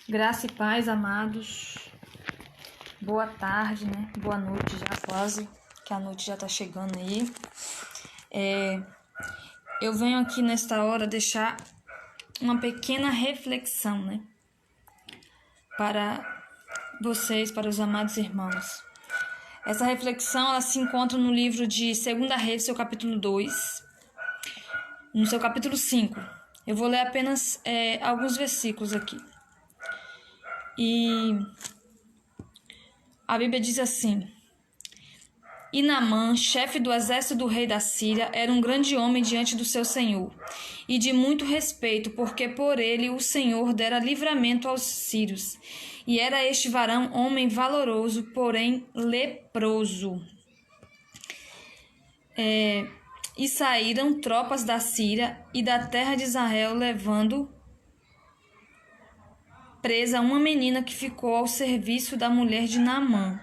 Graça e paz, amados. Boa tarde, né? Boa noite já quase, que a noite já tá chegando aí. Eu venho aqui nesta hora deixar uma pequena reflexão, né? Para vocês, para os amados irmãos. Essa reflexão, ela se encontra no livro de 2 Reis, seu capítulo 2, no seu capítulo 5. Eu vou ler apenas alguns versículos aqui. E a Bíblia diz assim: E Naamã, chefe do exército do rei da Síria, era um grande homem diante do seu senhor, e de muito respeito, porque por ele o Senhor dera livramento aos sírios. E era este varão homem valoroso, porém leproso. E saíram tropas da Síria e da terra de Israel, levando presa uma menina que ficou ao serviço da mulher de Naamã.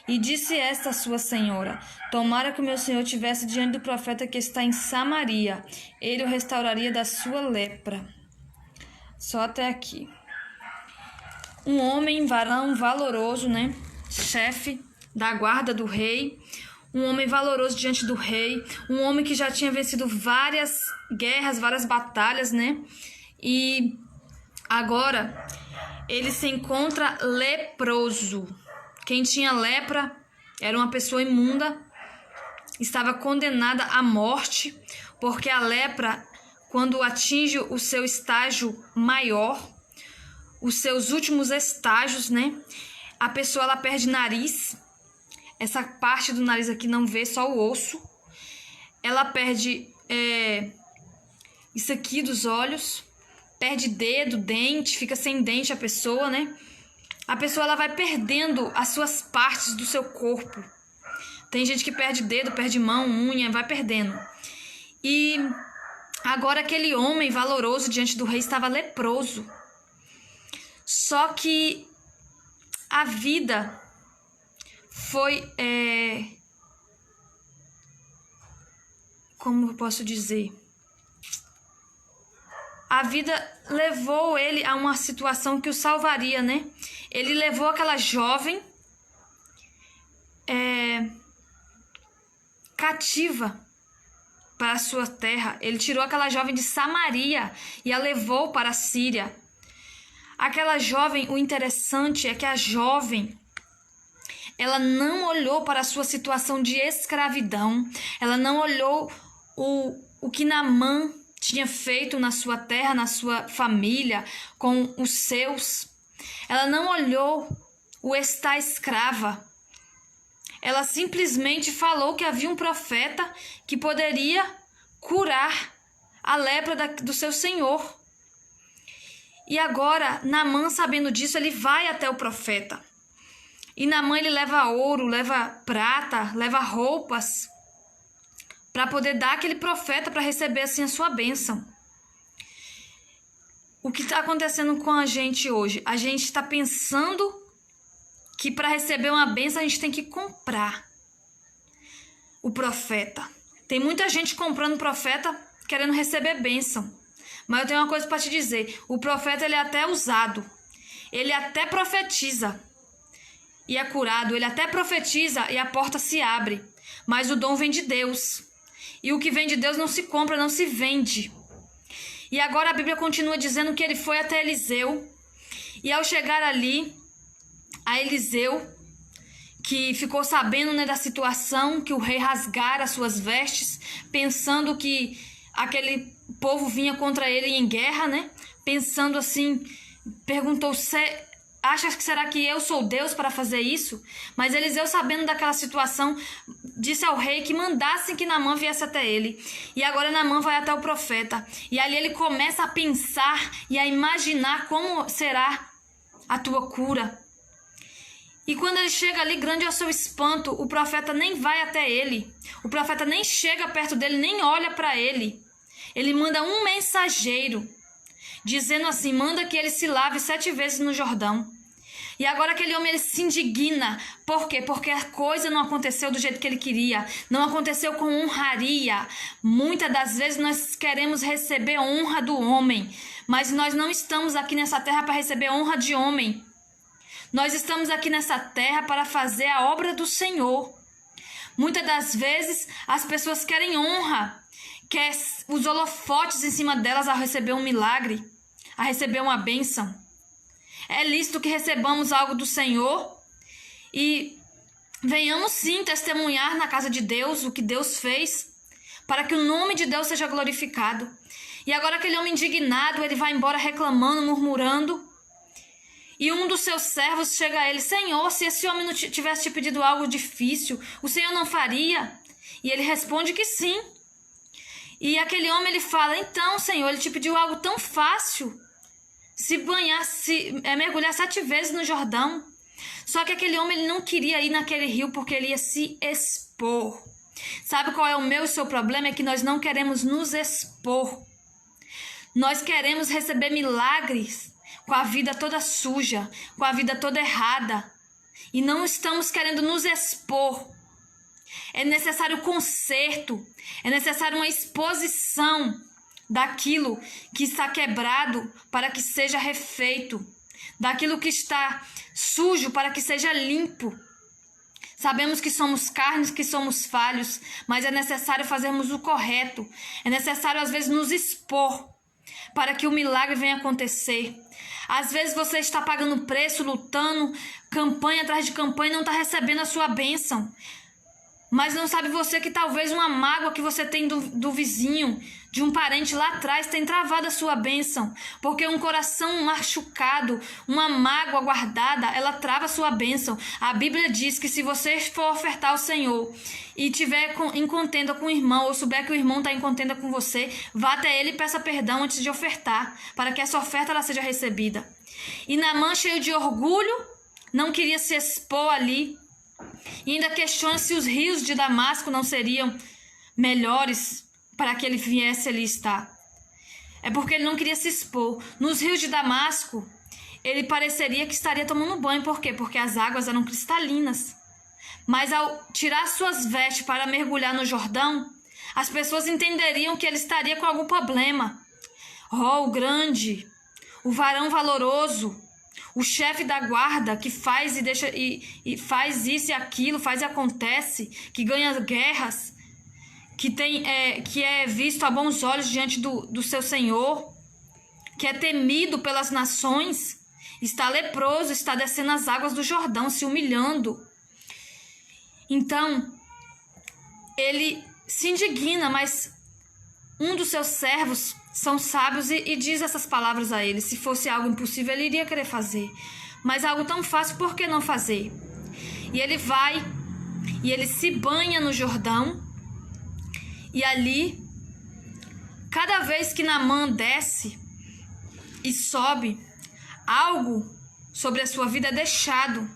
E disse esta a sua senhora: Tomara que o meu senhor tivesse diante do profeta que está em Samaria, ele o restauraria da sua lepra. Só até aqui. Um homem, varão valoroso, né? Chefe da guarda do rei. Um homem valoroso diante do rei. Um homem que já tinha vencido várias guerras, várias batalhas, né? E agora ele se encontra leproso. Quem tinha lepra era uma pessoa imunda, estava condenada à morte, porque a lepra, quando atinge o seu estágio maior, os seus últimos estágios, né? A pessoa ela perde nariz, essa parte do nariz aqui não vê, só o osso. Ela perde isso aqui dos olhos, perde dedo, dente, fica sem dente a pessoa, né? A pessoa ela vai perdendo as suas partes do seu corpo. Tem gente que perde dedo, perde mão, unha, vai perdendo. E agora aquele homem valoroso diante do rei estava leproso. Só que a vida foi... Como eu posso dizer? A vida levou ele a uma situação que o salvaria, né? Ele levou aquela jovem cativa para a sua terra. Ele tirou aquela jovem de Samaria e a levou para a Síria. Aquela jovem, o interessante é que a jovem, ela não olhou para a sua situação de escravidão. Ela não olhou o que Naamã tinha feito na sua terra, na sua família, com os seus. Ela não olhou o estar escrava. Ela simplesmente falou que havia um profeta que poderia curar a lepra do seu senhor. E agora, Naamã, sabendo disso, ele vai até o profeta. E Naamã, ele leva ouro, leva prata, leva roupas, para poder dar aquele profeta para receber assim a sua bênção. O que está acontecendo com a gente hoje? A gente está pensando que para receber uma bênção a gente tem que comprar o profeta. Tem muita gente comprando profeta querendo receber bênção. Mas eu tenho uma coisa para te dizer. O profeta ele é até usado. Ele até profetiza e é curado. Ele até profetiza e a porta se abre. Mas o dom vem de Deus. E o que vem de Deus não se compra, não se vende. E agora a Bíblia continua dizendo que ele foi até Eliseu. E ao chegar ali, a Eliseu, que ficou sabendo, né, da situação, que o rei rasgara as suas vestes, pensando que aquele povo vinha contra ele em guerra, né? Pensando assim, perguntou: acha que será que eu sou Deus para fazer isso? Mas Eliseu, sabendo daquela situação, disse ao rei que mandassem que Naamã viesse até ele. E agora Naamã vai até o profeta. E ali ele começa a pensar e a imaginar como será a tua cura. E quando ele chega ali, grande é o seu espanto, o profeta nem vai até ele. O profeta nem chega perto dele, nem olha para ele. Ele manda um mensageiro, dizendo assim: manda que ele se lave 7 vezes no Jordão. E agora aquele homem ele se indigna. Por quê? Porque a coisa não aconteceu do jeito que ele queria. Não aconteceu com honraria. Muitas das vezes nós queremos receber honra do homem. Mas nós não estamos aqui nessa terra para receber honra de homem. Nós estamos aqui nessa terra para fazer a obra do Senhor. Muitas das vezes as pessoas querem honra. Quer os holofotes em cima delas ao receber um milagre. A receber uma bênção. É lícito que recebamos algo do Senhor e venhamos sim testemunhar na casa de Deus o que Deus fez, para que o nome de Deus seja glorificado. E agora aquele homem indignado, ele vai embora reclamando, murmurando, e um dos seus servos chega a ele: Senhor, se esse homem não tivesse te pedido algo difícil, o Senhor não faria? E ele responde que sim. E aquele homem ele fala: então, Senhor, ele te pediu algo tão fácil, mergulhar 7 vezes no Jordão. Só que aquele homem ele não queria ir naquele rio porque ele ia se expor. Sabe qual é o meu e o seu problema? É que nós não queremos nos expor. Nós queremos receber milagres com a vida toda suja, com a vida toda errada. E não estamos querendo nos expor. É necessário conserto, é necessário uma exposição daquilo que está quebrado para que seja refeito, daquilo que está sujo para que seja limpo. Sabemos que somos carnes, que somos falhos, mas é necessário fazermos o correto. É necessário às vezes nos expor para que o milagre venha acontecer. Às vezes você está pagando preço, lutando, campanha atrás de campanha e não está recebendo a sua bênção. Mas não sabe você que talvez uma mágoa que você tem do vizinho, de um parente lá atrás, tem travado a sua bênção. Porque um coração machucado, uma mágoa guardada, ela trava a sua bênção. A Bíblia diz que se você for ofertar ao Senhor e tiver em contenda com o irmão, ou souber que o irmão está em contenda com você, vá até ele e peça perdão antes de ofertar, para que essa oferta ela seja recebida. E Naamã, cheio de orgulho, não queria se expor ali. E ainda questiona se os rios de Damasco não seriam melhores para que ele viesse ali estar. É porque ele não queria se expor. Nos rios de Damasco, ele pareceria que estaria tomando banho. Por quê? Porque as águas eram cristalinas. Mas ao tirar suas vestes para mergulhar no Jordão, as pessoas entenderiam que ele estaria com algum problema. Oh, o grande, o varão valoroso, o chefe da guarda que faz e deixa e faz isso e aquilo, faz e acontece, que ganha guerras, que é visto a bons olhos diante do seu Senhor, que é temido pelas nações, está leproso, está descendo as águas do Jordão, se humilhando. Então, ele se indigna, mas um dos seus servos são sábios e diz essas palavras a ele. Se fosse algo impossível, ele iria querer fazer. Mas algo tão fácil, por que não fazer? E ele vai e ele se banha no Jordão. E ali, cada vez que Naamã desce e sobe, algo sobre a sua vida é deixado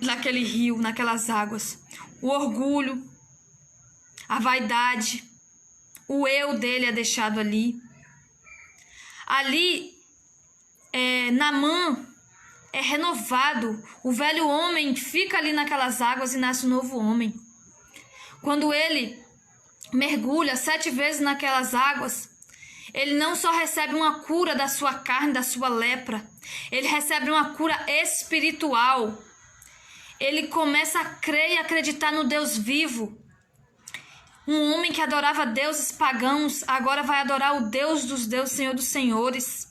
naquele rio, naquelas águas. O orgulho, a vaidade, o eu dele é deixado ali. Ali, Naamã é renovado. O velho homem fica ali naquelas águas e nasce um novo homem. Quando ele mergulha 7 vezes naquelas águas, ele não só recebe uma cura da sua carne, da sua lepra, ele recebe uma cura espiritual. Ele começa a crer e acreditar no Deus vivo. Um homem que adorava deuses pagãos, agora vai adorar o Deus dos deuses, Senhor dos senhores.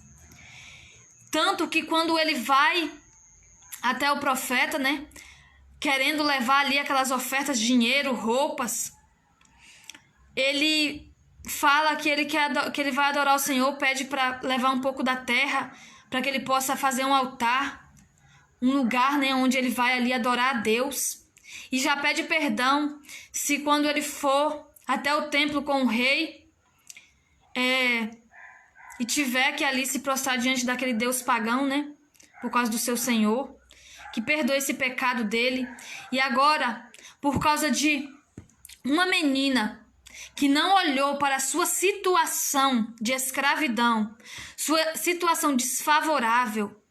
Tanto que quando ele vai até o profeta, querendo levar ali aquelas ofertas, dinheiro, roupas, ele fala que ele vai adorar o Senhor, pede para levar um pouco da terra, para que ele possa fazer um altar, um lugar onde ele vai ali adorar a Deus. E já pede perdão se quando ele for até o templo com o rei e tiver que ali se prostrar diante daquele Deus pagão, por causa do seu Senhor, que perdoe esse pecado dele. E agora, por causa de uma menina que não olhou para a sua situação de escravidão, sua situação desfavorável,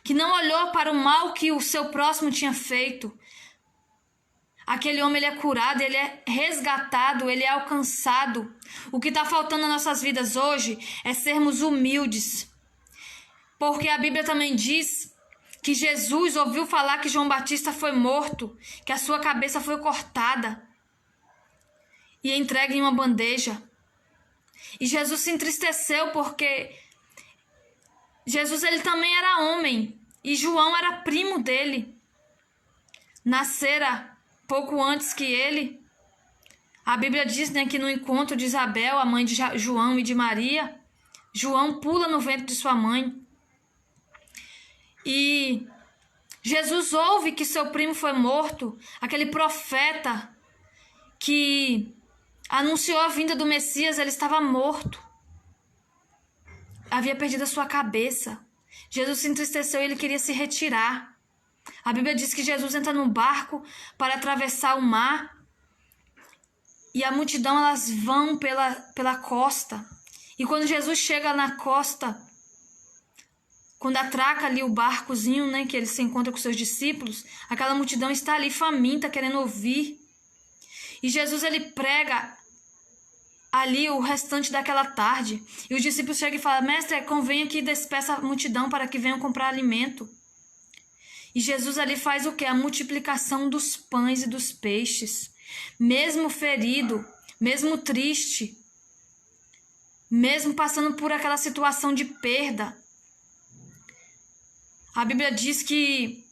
que não olhou para o mal que o seu próximo tinha feito. Aquele homem, ele é curado, ele é resgatado, ele é alcançado. O que está faltando nas nossas vidas hoje é sermos humildes. Porque a Bíblia também diz que Jesus ouviu falar que João Batista foi morto, que a sua cabeça foi cortada e entregue em uma bandeja. E Jesus se entristeceu porque Jesus, ele também era homem e João era primo dele. Nascera pouco antes que ele. A Bíblia diz, né, que no encontro de Isabel, a mãe de João e de Maria, João pula no ventre de sua mãe. E Jesus ouve que seu primo foi morto, aquele profeta que anunciou a vinda do Messias, ele estava morto. Havia perdido a sua cabeça. Jesus se entristeceu e ele queria se retirar. A Bíblia diz que Jesus entra num barco para atravessar o mar e a multidão, elas vão pela costa. E quando Jesus chega na costa, quando atraca ali o barcozinho, né, que ele se encontra com seus discípulos, aquela multidão está ali faminta, querendo ouvir. E Jesus, ele prega ali o restante daquela tarde. E os discípulos chegam e falam: mestre, convém que despeça a multidão para que venham comprar alimento. E Jesus ali faz o quê? A multiplicação dos pães e dos peixes. Mesmo ferido, mesmo triste, mesmo passando por aquela situação de perda. A Bíblia diz que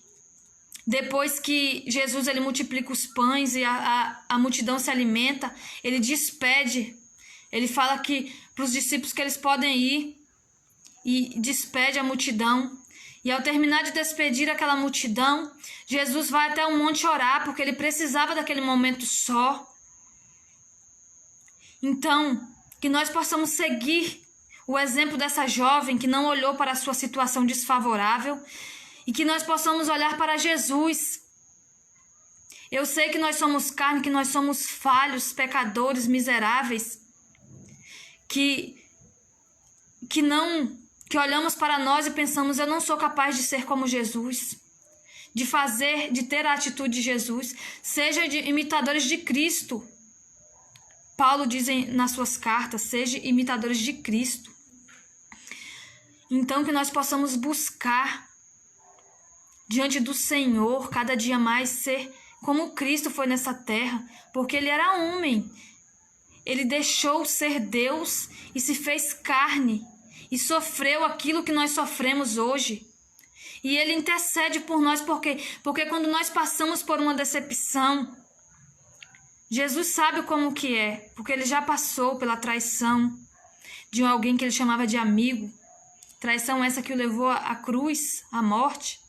depois que Jesus, ele multiplica os pães e a multidão se alimenta, ele despede. Ele fala que para os discípulos que eles podem ir e despede a multidão. E ao terminar de despedir aquela multidão, Jesus vai até o monte orar, porque ele precisava daquele momento só. Então, que nós possamos seguir o exemplo dessa jovem que não olhou para a sua situação desfavorável e que nós possamos olhar para Jesus. Eu sei que nós somos carne, que nós somos falhos, pecadores, miseráveis, que olhamos para nós e pensamos: eu não sou capaz de ser como Jesus, de ter a atitude de Jesus. Seja imitadores de Cristo. Paulo diz nas suas cartas: seja imitadores de Cristo. Então que nós possamos buscar diante do Senhor cada dia mais ser como Cristo foi nessa terra, porque ele era homem. Ele deixou ser Deus e se fez carne e sofreu aquilo que nós sofremos hoje. E ele intercede por nós, porque quando nós passamos por uma decepção, Jesus sabe como que é, porque ele já passou pela traição de alguém que ele chamava de amigo. Traição essa que o levou à cruz, à morte.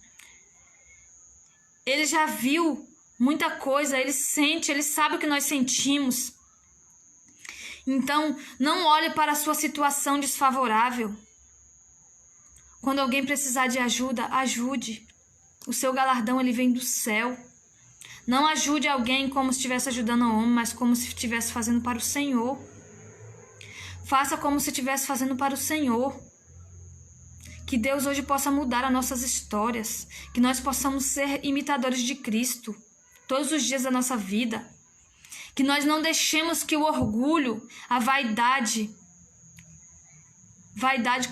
Ele já viu muita coisa, ele sente, ele sabe o que nós sentimos. Então, não olhe para a sua situação desfavorável. Quando alguém precisar de ajuda, ajude. O seu galardão, ele vem do céu. Não ajude alguém como se estivesse ajudando o homem, mas como se estivesse fazendo para o Senhor. Faça como se estivesse fazendo para o Senhor. Que Deus hoje possa mudar as nossas histórias. Que nós possamos ser imitadores de Cristo todos os dias da nossa vida. Que nós não deixemos que o orgulho, a vaidade,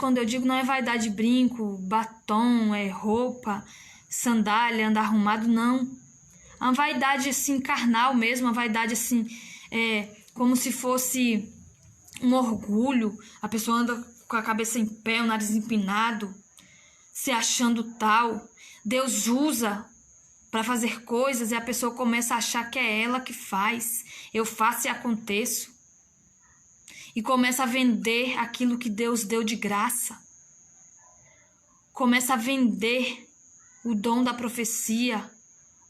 quando eu digo, não é vaidade brinco, batom, roupa, sandália, andar arrumado, não. Uma vaidade assim carnal mesmo, uma vaidade assim, como se fosse um orgulho. A pessoa anda com a cabeça em pé, o nariz empinado, se achando tal. Deus usa para fazer coisas e a pessoa começa a achar que é ela que faz. Eu faço e aconteço. E começa a vender aquilo que Deus deu de graça. Começa a vender o dom da profecia,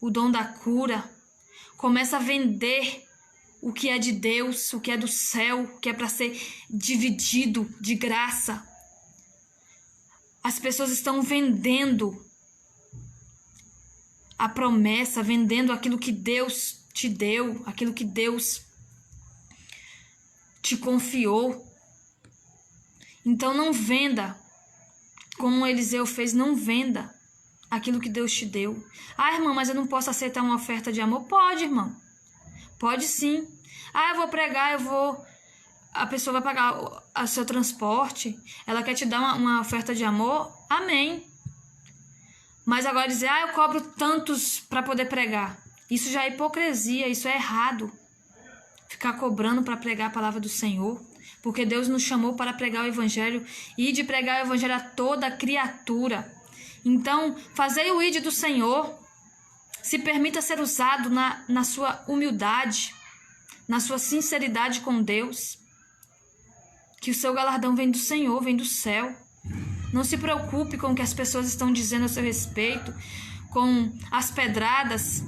o dom da cura. Começa a vender o que é de Deus, o que é do céu, o que é para ser dividido de graça. As pessoas estão vendendo a promessa, vendendo aquilo que Deus te deu, aquilo que Deus te confiou. Então não venda, como Eliseu fez, não venda. aquilo que Deus te deu. Ah, irmã, mas eu não posso aceitar uma oferta de amor? Pode, irmão. Pode sim. Ah, eu vou pregar, a pessoa vai pagar o seu transporte, ela quer te dar uma oferta de amor, amém. Mas agora dizer, eu cobro tantos para poder pregar. Isso já é hipocrisia, isso é errado. Ficar cobrando para pregar a palavra do Senhor. Porque Deus nos chamou para pregar o evangelho e de pregar o evangelho a toda criatura. Então, fazei o ide do Senhor. Se permita ser usado na sua humildade, na sua sinceridade com Deus. Que o seu galardão vem do Senhor, vem do céu. Não se preocupe com o que as pessoas estão dizendo a seu respeito, com as pedradas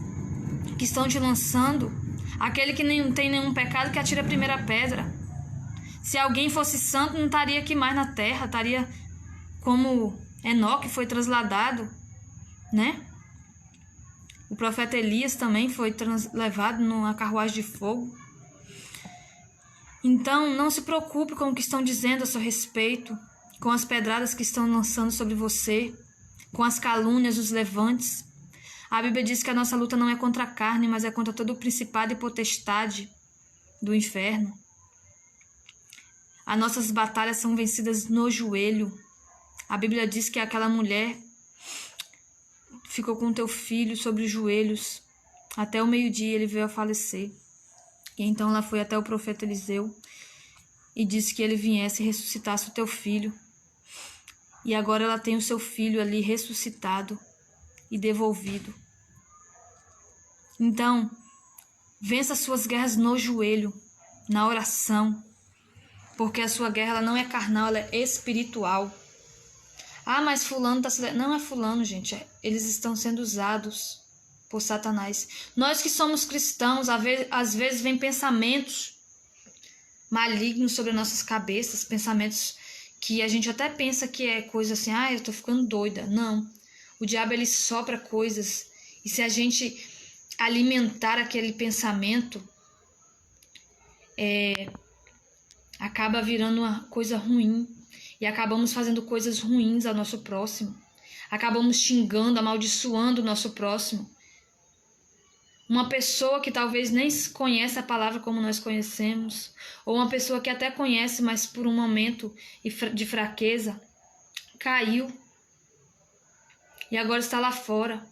que estão te lançando. Aquele que não tem nenhum pecado, que atire a primeira pedra. Se alguém fosse santo, não estaria aqui mais na terra, estaria como Enoque foi trasladado, né? O profeta Elias também foi levado numa carruagem de fogo. Então, não se preocupe com o que estão dizendo a seu respeito, com as pedradas que estão lançando sobre você, com as calúnias, os levantes. A Bíblia diz que a nossa luta não é contra a carne, mas é contra todo o principado e potestade do inferno. As nossas batalhas são vencidas no joelho. A Bíblia diz que aquela mulher ficou com teu filho sobre os joelhos. Até o meio-dia ele veio a falecer. E então ela foi até o profeta Eliseu e disse que ele viesse e ressuscitasse o teu filho. E agora ela tem o seu filho ali ressuscitado e devolvido. Então, vença as suas guerras no joelho, na oração, porque a sua guerra ela não é carnal, ela é espiritual. Ah, mas fulano está se... Não é fulano, gente. Eles estão sendo usados por Satanás. Nós que somos cristãos, às vezes vem pensamentos malignos sobre nossas cabeças, pensamentos que a gente até pensa que é coisa assim, eu tô ficando doida. Não. O diabo, ele sopra coisas. E se a gente alimentar aquele pensamento, acaba virando uma coisa ruim. E acabamos fazendo coisas ruins ao nosso próximo. Acabamos xingando, amaldiçoando o nosso próximo. Uma pessoa que talvez nem conhece a palavra como nós conhecemos, ou uma pessoa que até conhece, mas por um momento de fraqueza, caiu e agora está lá fora.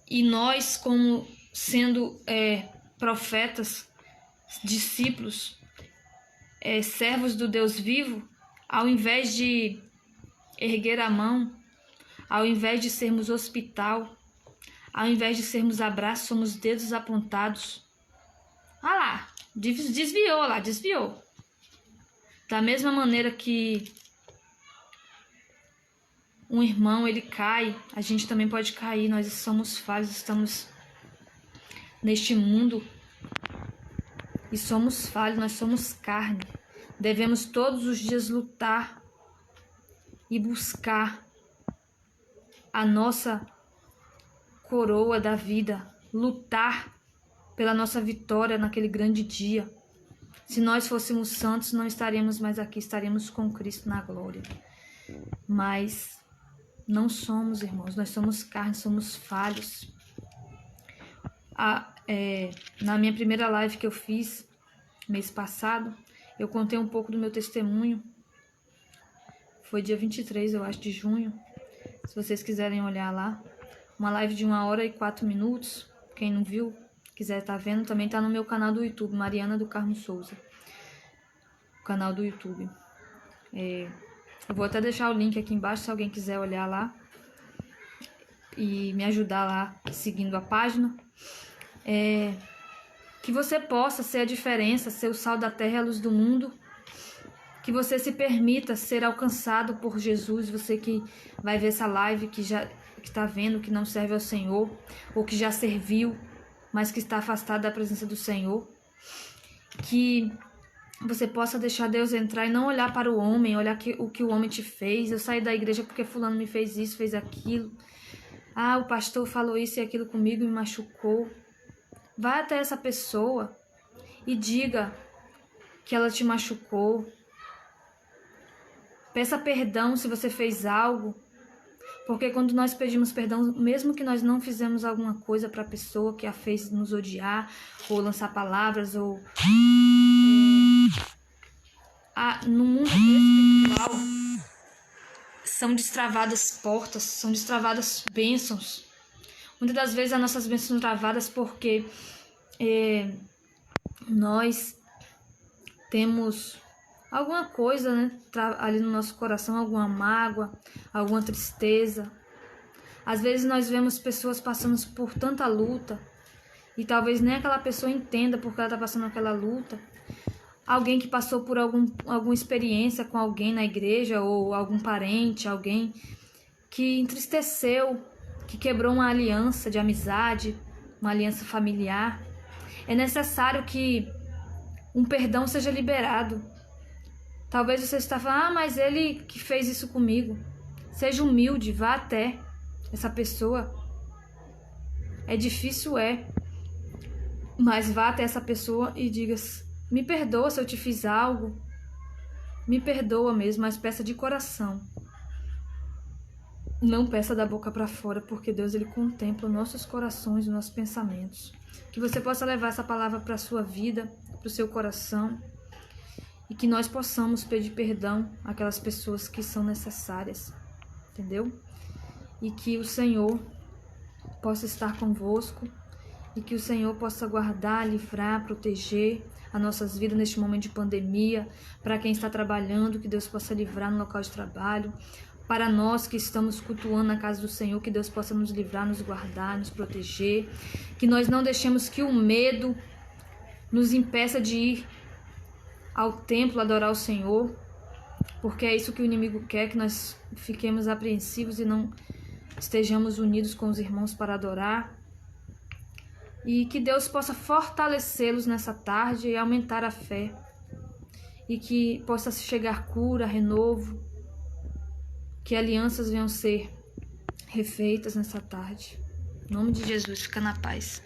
E nós, como sendo profetas, discípulos, servos do Deus vivo, ao invés de erguer a mão, ao invés de sermos hospital, ao invés de sermos abraços, somos dedos apontados. Ah lá, desviou. Da mesma maneira que um irmão, ele cai, a gente também pode cair. Nós somos falhos, estamos neste mundo e somos falhos, nós somos carne. Devemos todos os dias lutar e buscar a nossa coroa da vida, lutar pela nossa vitória naquele grande dia. Se nós fôssemos santos, não estaríamos mais aqui, estaríamos com Cristo na glória. Mas não somos, irmãos, nós somos carne, somos falhos. Na minha primeira live que eu fiz, mês passado, eu contei um pouco do meu testemunho. Foi dia 23, eu acho, de junho. Se vocês quiserem olhar lá. Uma live de 1h04. Quem não viu, quiser estar vendo, também está no meu canal do YouTube, Mariana do Carmo Souza. O canal do YouTube. Eu vou até deixar o link aqui embaixo, se alguém quiser olhar lá. E me ajudar lá, seguindo a página. Que você possa ser a diferença, ser o sal da terra e a luz do mundo. Que você se permita ser alcançado por Jesus. Você que vai ver essa live, que está vendo, que não serve ao Senhor, ou que já serviu, mas que está afastado da presença do Senhor. Que você possa deixar Deus entrar e não olhar para o homem, olhar o que o homem te fez. Eu saí da igreja porque fulano me fez isso, fez aquilo. O pastor falou isso e aquilo comigo, me machucou. Vai até essa pessoa e diga que ela te machucou. Peça perdão se você fez algo. Porque quando nós pedimos perdão, mesmo que nós não fizemos alguma coisa para a pessoa que a fez nos odiar, ou lançar palavras, ou no mundo espiritual, são destravadas portas, são destravadas bênçãos. Muitas das vezes as nossas bênçãos são travadas porque nós temos alguma coisa, né, ali no nosso coração, alguma mágoa, alguma tristeza. Às vezes nós vemos pessoas passando por tanta luta e talvez nem aquela pessoa entenda porque ela está passando aquela luta. Alguém que passou por alguma experiência com alguém na igreja ou algum parente, alguém que entristeceu, que quebrou uma aliança de amizade, uma aliança familiar. É necessário que um perdão seja liberado. Talvez você está falando, mas ele que fez isso comigo. Seja humilde, vá até essa pessoa. É difícil, mas vá até essa pessoa e diga: me perdoa se eu te fiz algo. Me perdoa mesmo, mas peça de coração. Não peça da boca para fora, porque Deus ele contempla os nossos corações, os nossos pensamentos. Que você possa levar essa palavra para a sua vida, para o seu coração, e que nós possamos pedir perdão àquelas pessoas que são necessárias, entendeu? E que o Senhor possa estar convosco, e que o Senhor possa guardar, livrar, proteger as nossas vidas neste momento de pandemia. Para quem está trabalhando, que Deus possa livrar no local de trabalho. Para nós que estamos cultuando na casa do Senhor, que Deus possa nos livrar, nos guardar, nos proteger. Que nós não deixemos que o medo nos impeça de ir ao templo adorar o Senhor, porque é isso que o inimigo quer, que nós fiquemos apreensivos e não estejamos unidos com os irmãos para adorar. E que Deus possa fortalecê-los nessa tarde e aumentar a fé. E que possa chegar cura, renovo. Que alianças venham ser refeitas nessa tarde. Em nome de Jesus, fica na paz.